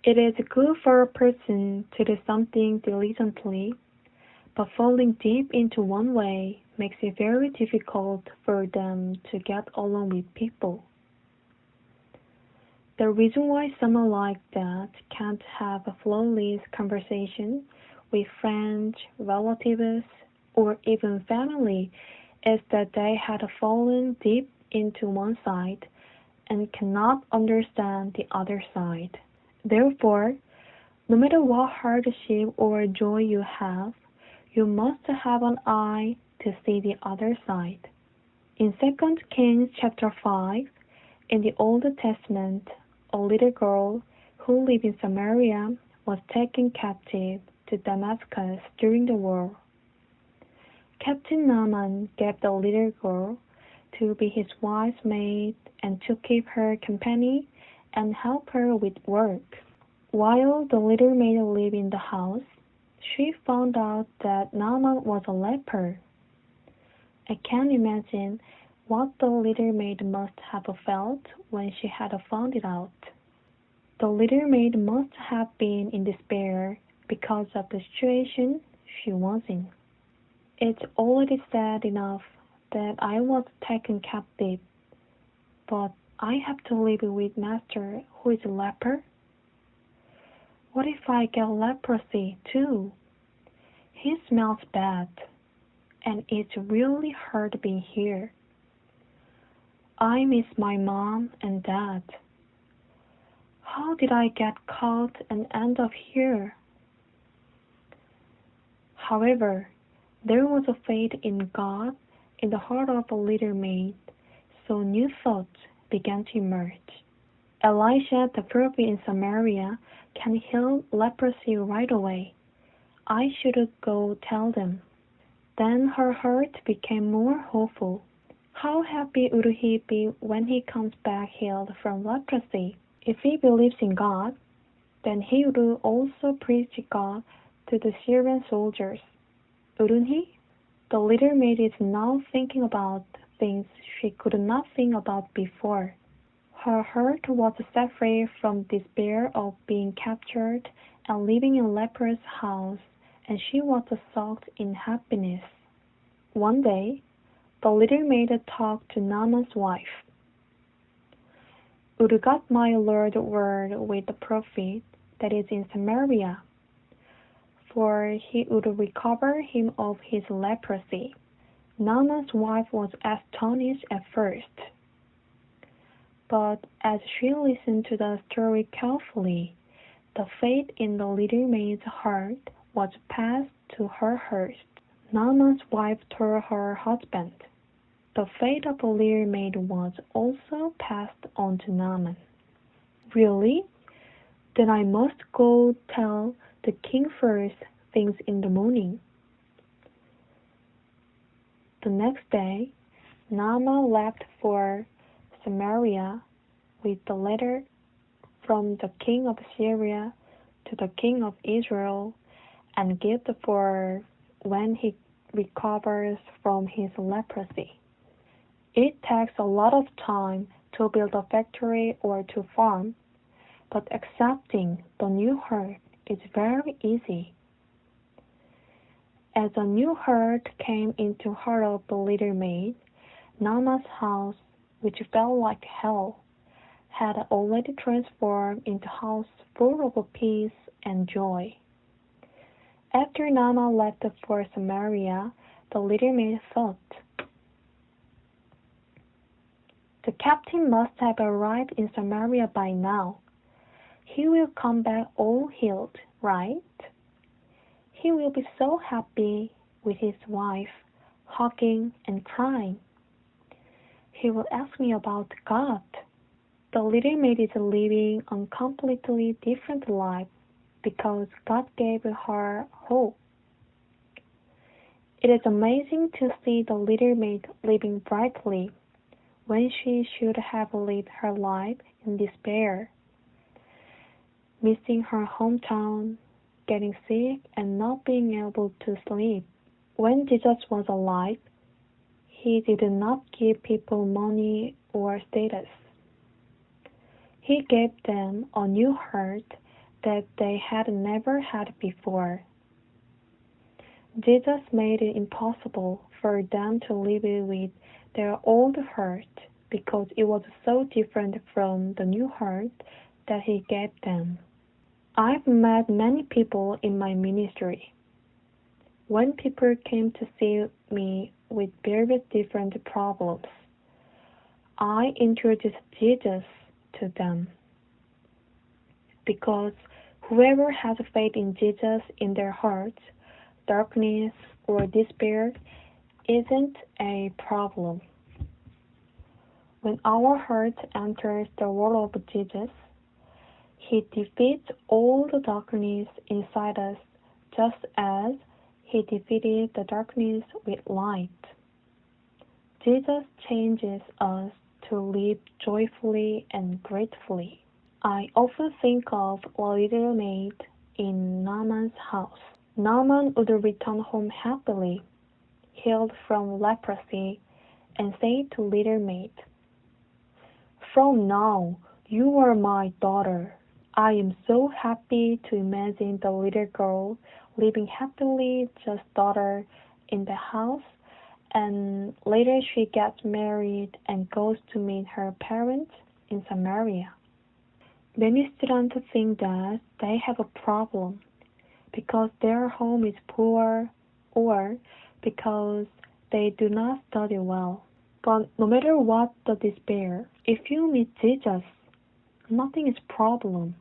It is good for a person to do something diligently, but falling deep into one way makes it very difficult for them to get along with people. The reason why someone like that can't have a flawless conversation with friends, relatives, or even family is that they had fallen deep into one side and cannot understand the other side. Therefore, no matter what hardship or joy you have, you must have an eye to see the other side. In 2 Kings chapter 5, in the Old Testament, a little girl who lived in Samaria was taken captive to Damascus during the war. Captain Naaman gave the little girl to be his wife's maid and to keep her company and help her with work. While the little maid lived in the house, she found out that Naaman was a leper. I can't imagine what the little maid must have felt when she had found it out. The little maid must have been in despair because of the situation she was in. It's already sad enough that I was taken captive, but I have to live with Master who is a leper. What if I get leprosy too? He smells bad, and it's really hard being here. I miss my mom and dad. How did I get caught and end up here? However, there was a faith in God in the heart of a little maid, so new thoughts began to emerge. Elisha, the prophet in Samaria, can heal leprosy right away. I should go tell them. Then her heart became more hopeful. How happy would he be when he comes back healed from leprosy? If he believes in God, then he would also preach God to the Syrian soldiers, wouldn't he? The little maid is now thinking about things she could not think about before. Her heart was set free from despair of being captured and living in a leper's house, and she was soaked in happiness. One day, the little maid talked to Naaman's wife. Would God my Lord word with the prophet that is in Samaria, for he would recover him of his leprosy. Naaman's wife was astonished at first, but as she listened to the story carefully, the faith in the little maid's heart was passed to her heart. Naaman's wife told her husband. The fate of the little maid was also passed on to Naaman. Really? Then I must go tell the king first things in the morning. The next day, Naaman left for Samaria with the letter from the king of Syria to the king of Israel and gift for when he recovers from his leprosy. It takes a lot of time to build a factory or to farm, but accepting the new heart is very easy. As a new heart came into the heart of the little maid, Naaman's house, which felt like hell, had already transformed into a house full of peace and joy. After Naaman left for Samaria, the little maid thought, the captain must have arrived in Samaria by now. He will come back all healed, right? He will be so happy with his wife, hugging and crying. He will ask me about God. The little maid is living a completely different life because God gave her hope. It is amazing to see the little maid living brightly when she should have lived her life in despair, missing her hometown, getting sick, and not being able to sleep. When Jesus was alive, he did not give people money or status. He gave them a new heart that they had never had before. Jesus made it impossible for them to live with their old heart because it was so different from the new heart that He gave them. I've met many people in my ministry. When people came to see me with various different problems, I introduced Jesus to them. Because whoever has faith in Jesus in their hearts, darkness or despair isn't a problem. When our heart enters the world of Jesus, He defeats all the darkness inside us just as He defeated the darkness with light. Jesus changes us to live joyfully and gratefully. I often think of a little maid in Naaman's house. Naaman would return home happily, healed from leprosy, and say to little maid, "From now, you are my daughter." I am so happy to imagine the little girl living happily just daughter in the house, and later she gets married and goes to meet her parents in Samaria. Many students think that they have a problem because their home is poor or because they do not study well. But no matter what the despair, if you meet Jesus, nothing is problem.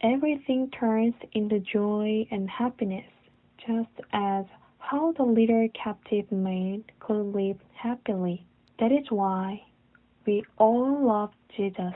Everything turns into joy and happiness, just as how the little captive maid could live happily. That is why we all love Jesus.